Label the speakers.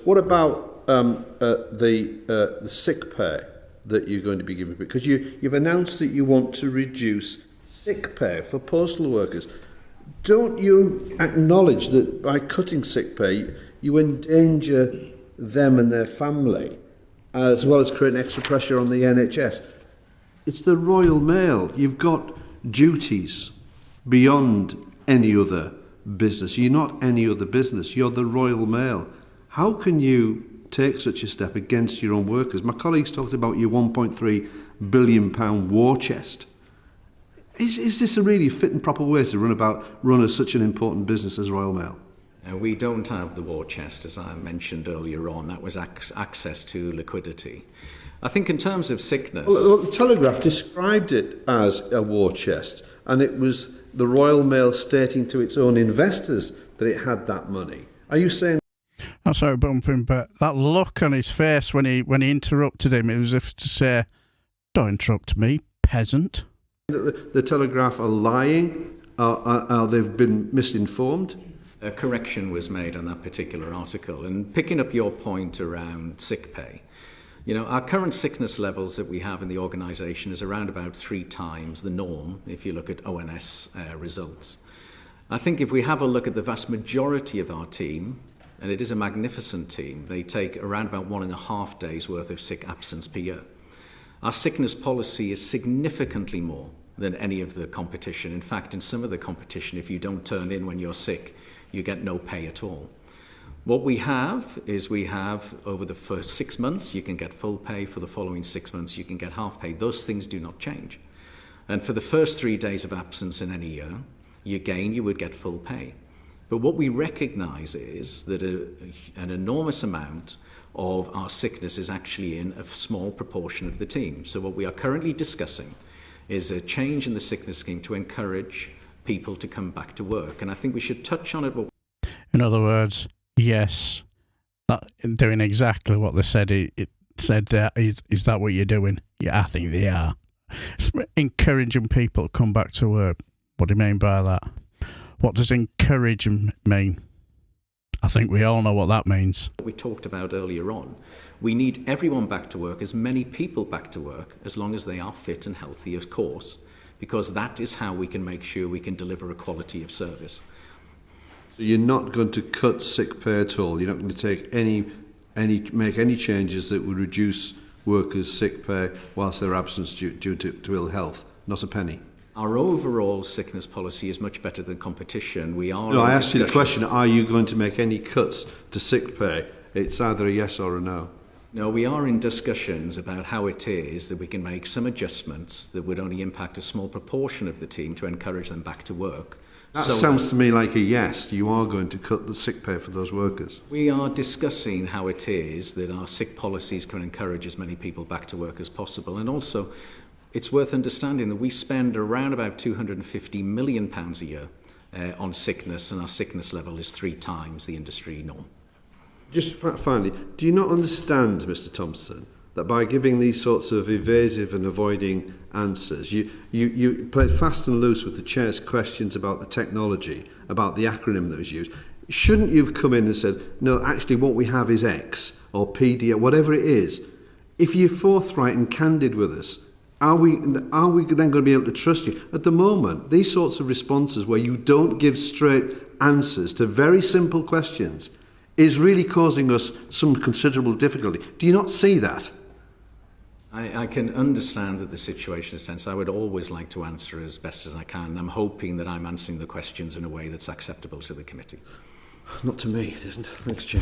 Speaker 1: What about the sick pay that you're going to be giving? Because you've announced that you want to reduce sick pay for postal workers. Don't you acknowledge that by cutting sick pay, you endanger them and their family, as well as creating extra pressure on the NHS? It's the Royal Mail. You've got duties beyond any other business. You're not any other business. You're the Royal Mail. How can you take such a step against your own workers? My colleagues talked about your £1.3 billion war chest. Is this a really fit and proper way to run such an important business as Royal Mail?
Speaker 2: We don't have the war chest, as I mentioned earlier on. That was access to liquidity. I think in terms of sickness...
Speaker 1: Well, the Telegraph described it as a war chest, and it was the Royal Mail stating to its own investors that it had that money. Are you saying...
Speaker 3: I'm sorry, bumping, but that look on his face when he interrupted him, it was as if to say, "Don't interrupt me, peasant."
Speaker 1: The Telegraph are lying? Are they've been misinformed?
Speaker 2: A correction was made on that particular article. And picking up your point around sick pay, our current sickness levels that we have in the organisation is around about 3 times the norm if you look at ONS results. I think if we have a look at the vast majority of our team, and it is a magnificent team, they take around about 1.5 days worth of sick absence per year. Our sickness policy is significantly more than any of the competition. In fact, in some of the competition, if you don't turn in when you're sick, you get no pay at all. What we have is over the first 6 months, you can get full pay. For the following 6 months, you can get half pay. Those things do not change. And for the first 3 days of absence in any year, you would get full pay. But what we recognise is that an enormous amount of our sickness is actually in a small proportion of the team. So what we are currently discussing is a change in the sickness scheme to encourage people to come back to work. And I think we should touch on it.
Speaker 3: In other words, yes, that doing exactly what they said. It said that is that what you're doing? Yeah, I think they are. It's encouraging people to come back to work. What do you mean by that? What does encourage mean? I think we all know what that means.
Speaker 2: We talked about earlier on. We need everyone back to work, as many people back to work, as long as they are fit and healthy, of course, because that is how we can make sure we can deliver a quality of service.
Speaker 1: So you're not going to cut sick pay at all? You're not going to make any changes that would reduce workers' sick pay whilst they're absent due to ill health? Not a penny?
Speaker 2: Our overall sickness policy is much better than competition.
Speaker 1: I asked you the question, are you going to make any cuts to sick pay? It's either a yes or a no.
Speaker 2: No, we are in discussions about how it is that we can make some adjustments that would only impact a small proportion of the team to encourage them back to work.
Speaker 1: That sounds to me like a yes. You are going to cut the sick pay for those workers.
Speaker 2: We are discussing how it is that our sick policies can encourage as many people back to work as possible. And also, it's worth understanding that we spend around about £250 million a year on sickness, and our sickness level is 3 times the industry norm.
Speaker 1: Just finally, do you not understand, Mr Thompson, that by giving these sorts of evasive and avoiding answers, you played fast and loose with the chair's questions about the technology, about the acronym that was used? Shouldn't you have come in and said, no, actually what we have is X or PD or whatever it is? If you're forthright and candid with us, are we then going to be able to trust you? At the moment, these sorts of responses where you don't give straight answers to very simple questions is really causing us some considerable difficulty. Do you not see that?
Speaker 2: I can understand that the situation is tense. I would always like to answer as best as I can. I'm hoping that I'm answering the questions in a way that's acceptable to the committee.
Speaker 1: Not to me, it isn't. Thanks, Chair.